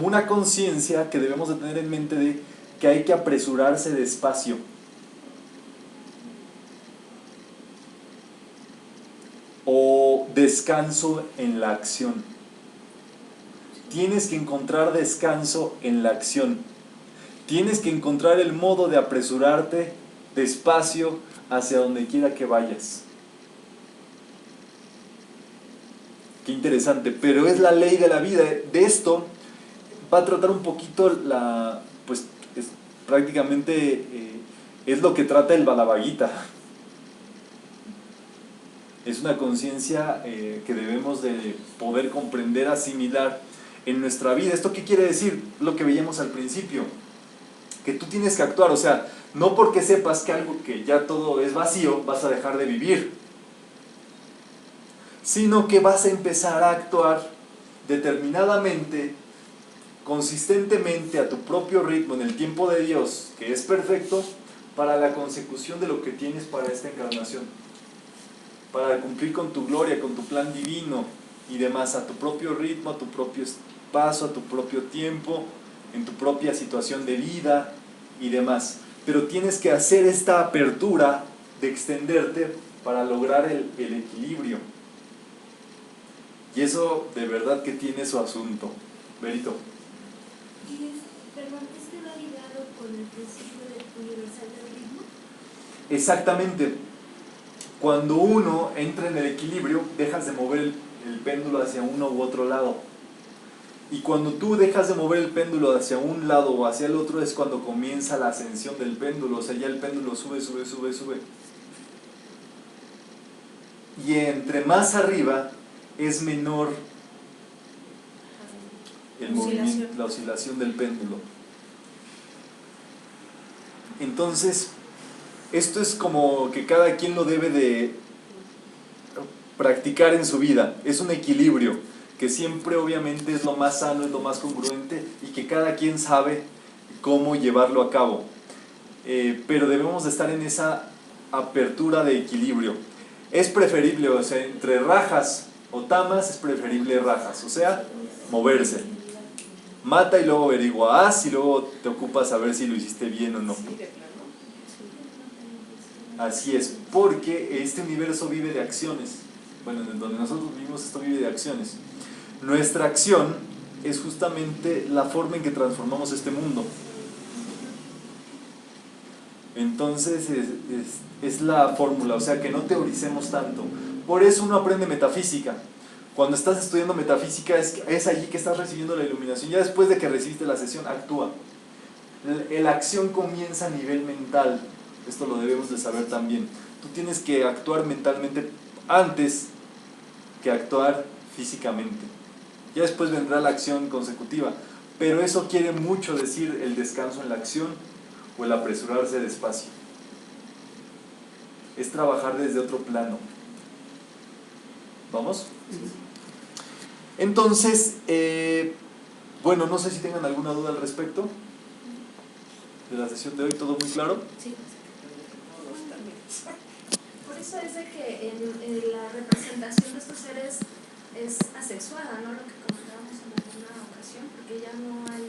una conciencia que debemos de tener en mente de que hay que apresurarse despacio. O descanso en la acción. Tienes que encontrar descanso en la acción. Tienes que encontrar el modo de apresurarte despacio hacia donde quiera que vayas. Qué interesante, pero es la ley de la vida. De esto va a tratar un poquito pues prácticamente es lo que trata el Bhagavad Gita. Es una conciencia que debemos de poder comprender, asimilar en nuestra vida. ¿Esto qué quiere decir? Lo que veíamos al principio, que tú tienes que actuar, o sea, no porque sepas que algo que ya todo es vacío, vas a dejar de vivir, sino que vas a empezar a actuar determinadamente, consistentemente, a tu propio ritmo, en el tiempo de Dios, que es perfecto, para la consecución de lo que tienes para esta encarnación, para cumplir con tu gloria, con tu plan divino y demás, a tu propio ritmo, a tu propio paso, a tu propio tiempo, en tu propia situación de vida y demás. Pero tienes que hacer esta apertura de extenderte para lograr el equilibrio. Y eso de verdad que tiene su asunto. Berito. Perdón, ¿esto va ligado con el principio del universal del ritmo? Exactamente. Cuando uno entra en el equilibrio, dejas de mover el péndulo hacia uno u otro lado. Y cuando tú dejas de mover el péndulo hacia un lado o hacia el otro, es cuando comienza la ascensión del péndulo. O sea, ya el péndulo sube, sube, sube, sube. Y entre más arriba es menor el movimiento, la oscilación del péndulo. Entonces, esto es como que cada quien lo debe de practicar en su vida. Es un equilibrio que siempre obviamente es lo más sano, es lo más congruente y que cada quien sabe cómo llevarlo a cabo. Pero debemos de estar en esa apertura de equilibrio. Es preferible, o sea, entre rajas o tamas es preferible rajas, o sea, moverse. Mata y luego averigua, y luego te ocupas a ver si lo hiciste bien o no. Así es, porque este universo vive de acciones. Bueno, en donde nosotros vivimos esto vive de acciones. Nuestra acción es justamente la forma en que transformamos este mundo. Entonces es la fórmula, o sea que no teoricemos tanto. Por eso uno aprende metafísica. Cuando estás estudiando metafísica es allí que estás recibiendo la iluminación. Ya después de que recibiste la sesión, actúa. La acción comienza a nivel mental. Esto lo debemos de saber también. Tú tienes que actuar mentalmente antes que actuar físicamente. Ya después vendrá la acción consecutiva. Pero eso quiere mucho decir el descanso en la acción o el apresurarse despacio. Es trabajar desde otro plano. ¿Vamos? Entonces, bueno, no sé si tengan alguna duda al respecto de la sesión de hoy. ¿Todo muy claro? Sí. Por eso es de que en la representación de estos seres es asexuada, ¿no? Lo que comentábamos en alguna ocasión, porque ya no hay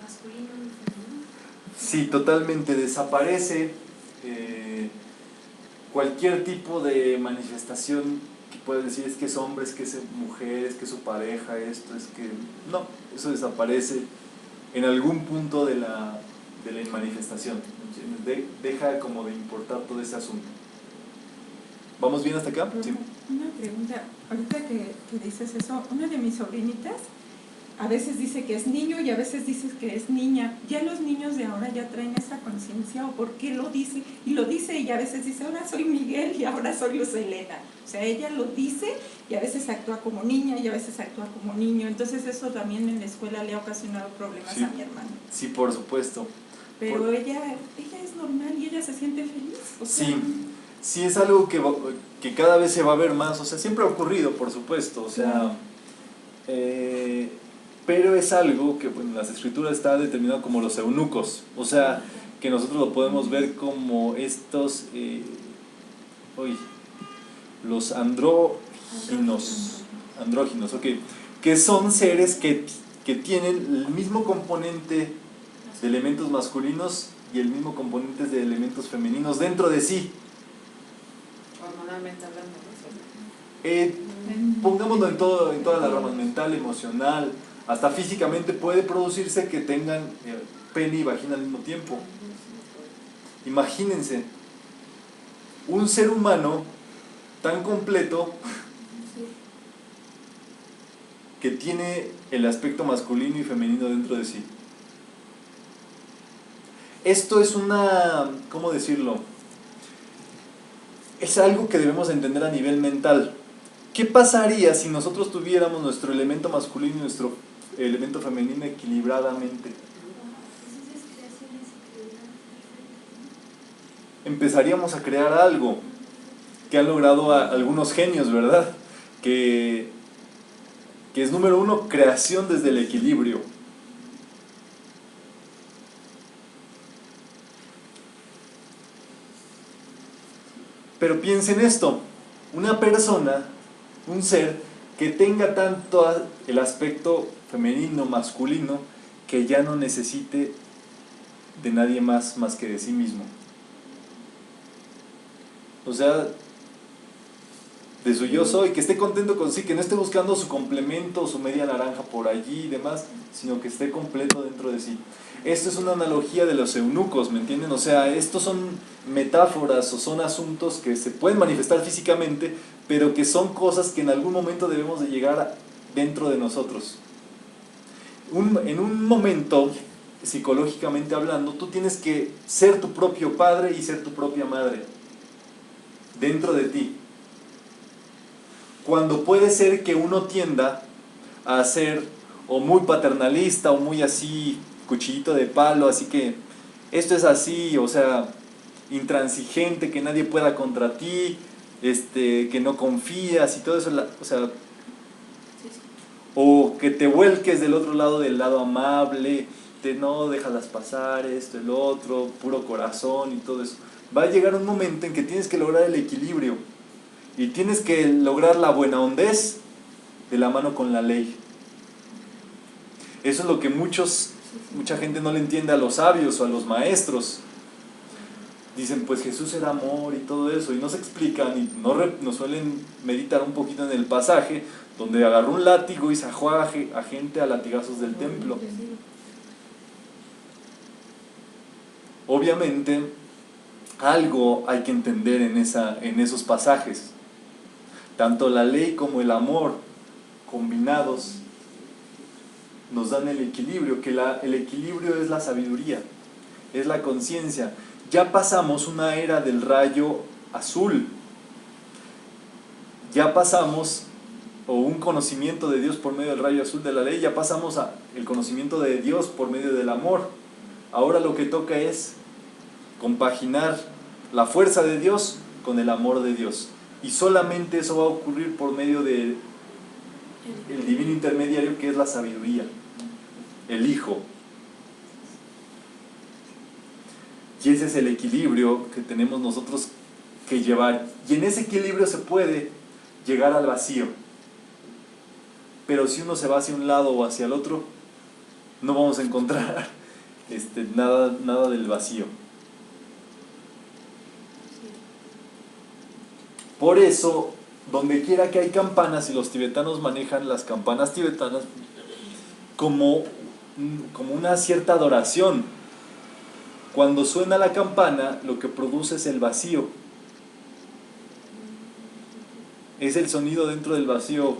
masculino ni femenino. Sí, totalmente. Desaparece cualquier tipo de manifestación que puedas decir es que es hombre, es que es mujer, es que es su pareja, esto, es que... No, eso desaparece en algún punto de la manifestación. Deja como de importar todo ese asunto. ¿Vamos bien hasta acá? Sí. Una pregunta, ahorita que dices eso, una de mis sobrinitas a veces dice que es niño y a veces dice que es niña. ¿Ya los niños de ahora ya traen esa conciencia o por qué lo dice? Y lo dice y a veces dice, ahora soy Miguel y ahora soy Luz Helena. O sea, ella lo dice y a veces actúa como niña y a veces actúa como niño. Entonces eso también en la escuela le ha ocasionado problemas Sí. a mi hermana. Sí, por supuesto. Pero ella es normal y ella se siente feliz. O sea, Sí, es algo que cada vez se va a ver más, o sea, siempre ha ocurrido, por supuesto, o sea, pero es algo que bueno, en las escrituras está determinado como los eunucos, o sea, que nosotros lo podemos ver como estos, los andróginos, ok, que son seres que tienen el mismo componente de elementos masculinos y el mismo componente de elementos femeninos dentro de sí. Hormonalmente hablando, ¿no? Pongámoslo en todas las ramas, mental, emocional, hasta físicamente puede producirse que tengan pene y vagina al mismo tiempo. Imagínense, un ser humano tan completo que tiene el aspecto masculino y femenino dentro de sí. Esto es ¿cómo decirlo? Es algo que debemos entender a nivel mental. ¿Qué pasaría si nosotros tuviéramos nuestro elemento masculino y nuestro elemento femenino equilibradamente? Empezaríamos a crear algo que han logrado algunos genios, ¿verdad? Que es número uno, creación desde el equilibrio. Pero piensen esto, una persona, un ser que tenga tanto el aspecto femenino, masculino, que ya no necesite de nadie más que de sí mismo. O sea, de su yo soy, que esté contento con sí, que no esté buscando su complemento, su media naranja por allí y demás, sino que esté completo dentro de sí. Esto es una analogía de los eunucos, ¿me entienden? O sea, estos son metáforas o son asuntos que se pueden manifestar físicamente, pero que son cosas que en algún momento debemos de llegar dentro de nosotros. En un momento, psicológicamente hablando, tú tienes que ser tu propio padre y ser tu propia madre, dentro de ti. Cuando puede ser que uno tienda a ser o muy paternalista o muy así, cuchillito de palo, así que esto es así, o sea, intransigente, que nadie pueda contra ti, que no confías y todo eso, o sea, o que te vuelques del otro lado, del lado amable, de no, déjalas pasar, esto, el otro, puro corazón y todo eso. Va a llegar un momento en que tienes que lograr el equilibrio y tienes que lograr la buena hondez de la mano con la ley. Eso es lo que mucha gente no le entiende a los sabios o a los maestros. Dicen, pues Jesús era amor y todo eso, y no se explican y no suelen meditar un poquito en el pasaje donde agarró un látigo y sacó a gente a latigazos del templo. Obviamente, algo hay que entender en esos pasajes. Tanto la ley como el amor combinados nos dan el equilibrio, que el equilibrio es la sabiduría, es la conciencia. Ya pasamos una era del rayo azul, ya pasamos, o un conocimiento de Dios por medio del rayo azul de la ley, ya pasamos al conocimiento de Dios por medio del amor. Ahora lo que toca es compaginar la fuerza de Dios con el amor de Dios. Y solamente eso va a ocurrir por medio del divino intermediario, que es la sabiduría, el Hijo. Y ese es el equilibrio que tenemos nosotros que llevar. Y en ese equilibrio se puede llegar al vacío. Pero si uno se va hacia un lado o hacia el otro, no vamos a encontrar nada del vacío. Por eso, donde quiera que hay campanas, y los tibetanos manejan las campanas tibetanas como una cierta adoración. Cuando suena la campana, lo que produce es el vacío. Es el sonido dentro del vacío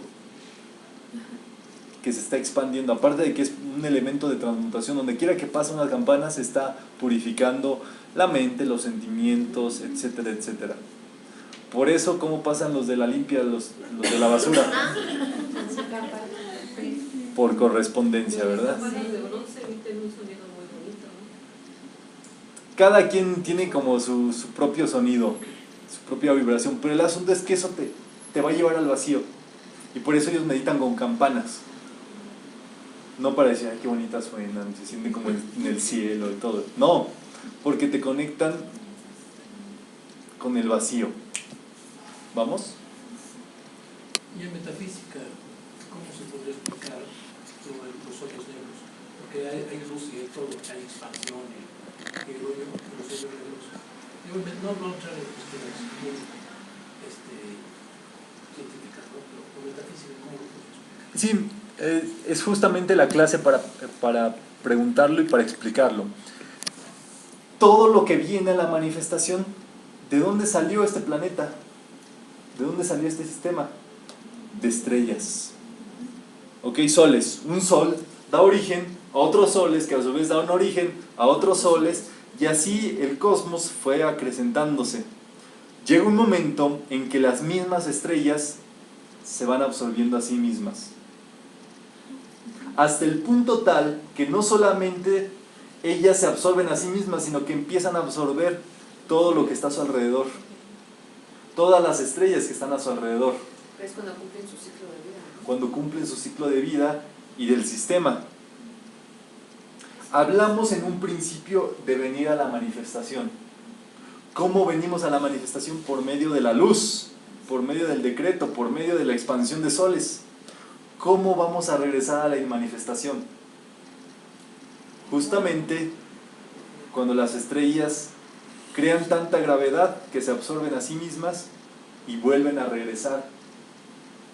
que se está expandiendo. Aparte de que es un elemento de transmutación, donde quiera que pase una campana se está purificando la mente, los sentimientos, etcétera, etcétera. Por eso, ¿cómo pasan los de la limpia, los de la basura? Por correspondencia, ¿verdad? Cada quien tiene como su propio sonido, su propia vibración, pero el asunto es que eso te va a llevar al vacío. Y por eso ellos meditan con campanas. No para decir, ay, qué bonitas suenan, se sienten como en el cielo y todo. No, porque te conectan con el vacío. ¿Vamos? Y en metafísica, ¿cómo se podría explicar los hoyos negros? Porque hay luz y hay todo, hay expansión y el hoyo, los hoyos negros. No entrar en cuestiones muy científicas, ¿no? Pero con metafísica, ¿cómo lo podemos explicar? Sí, es justamente la clase para preguntarlo y para explicarlo. Todo lo que viene a la manifestación, ¿de dónde salió este planeta? ¿De dónde salió este sistema? De estrellas. Ok, soles. Un sol da origen a otros soles, que a su vez dan origen a otros soles, y así el cosmos fue acrecentándose. Llega un momento en que las mismas estrellas se van absorbiendo a sí mismas. Hasta el punto tal que no solamente ellas se absorben a sí mismas, sino que empiezan a absorber todo lo que está a su alrededor. Todas las estrellas que están a su alrededor. Es cuando cumplen su ciclo de vida, ¿no? Cuando cumplen su ciclo de vida y del sistema. Hablamos en un principio de venir a la manifestación. ¿Cómo venimos a la manifestación? Por medio de la luz, por medio del decreto, por medio de la expansión de soles. ¿Cómo vamos a regresar a la inmanifestación? Justamente cuando las estrellas crean tanta gravedad que se absorben a sí mismas y vuelven a regresar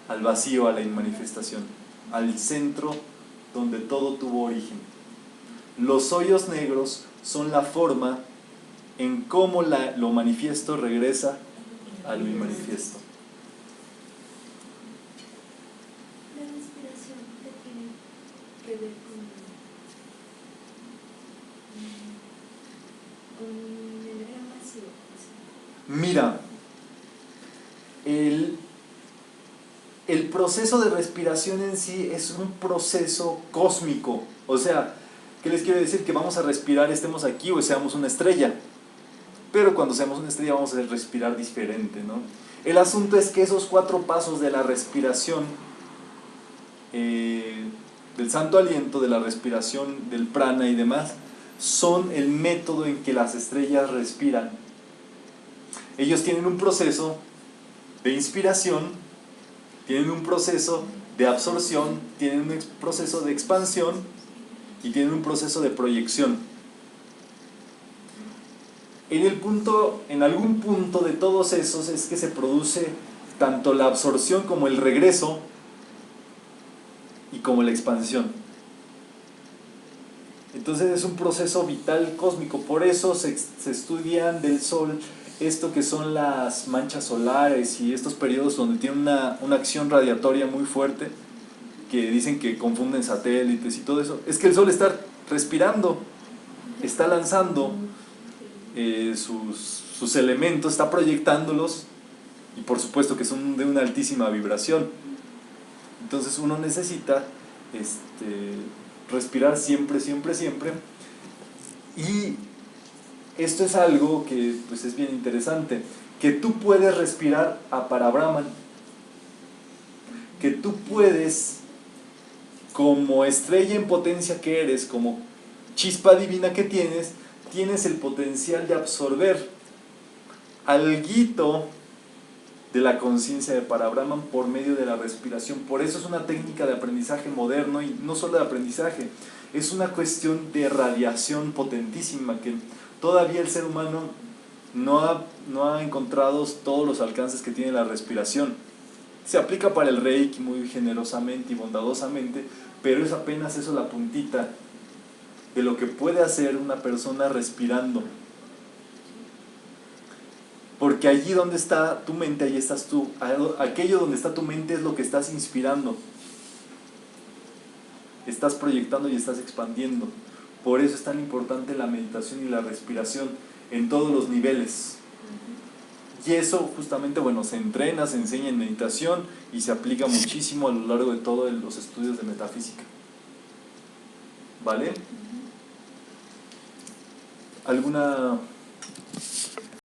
al vacío, a la inmanifestación, al centro donde todo tuvo origen. Los hoyos negros son la forma en cómo lo manifiesto regresa a lo inmanifiesto. La respiración, ¿qué tiene que ver con el gran vacío? Mira, el proceso de respiración en sí es un proceso cósmico. O sea, ¿qué les quiero decir? Que vamos a respirar, estemos aquí o seamos una estrella. Pero cuando seamos una estrella vamos a respirar diferente, ¿no? El asunto es que esos 4 pasos de la respiración, del santo aliento, de la respiración, del prana y demás, son el método en que las estrellas respiran. Ellos tienen un proceso de inspiración, tienen un proceso de absorción, tienen un proceso de expansión y tienen un proceso de proyección. En algún punto de todos esos es que se produce tanto la absorción como el regreso y como la expansión. Entonces es un proceso vital cósmico. Por eso se estudian del Sol esto que son las manchas solares y estos periodos donde tiene una acción radiatoria muy fuerte, que dicen que confunden satélites y todo eso. Es que el Sol está respirando, está lanzando sus elementos, está proyectándolos, y por supuesto que son de una altísima vibración. Entonces uno necesita respirar siempre, siempre, siempre. Y esto es algo que pues es bien interesante. que tú puedes respirar a Parabrahman, que tú puedes, como estrella en potencia que eres, como chispa divina que tienes el potencial de absorber alguito de la conciencia de Parabrahman por medio de la respiración. Por eso es una técnica de aprendizaje moderno, y no solo de aprendizaje, es una cuestión de radiación potentísima que todavía el ser humano no ha encontrado todos los alcances que tiene la respiración. Se aplica para el Reiki muy generosamente y bondadosamente, pero es apenas eso, la puntita de lo que puede hacer una persona respirando. Porque allí donde está tu mente, ahí estás tú. Aquello donde está tu mente es lo que estás inspirando. Estás proyectando y estás expandiendo. Por eso es tan importante la meditación y la respiración en todos los niveles. Y eso justamente, bueno, se entrena, se enseña en meditación y se aplica muchísimo a lo largo de todos los estudios de metafísica. ¿Vale? ¿Alguna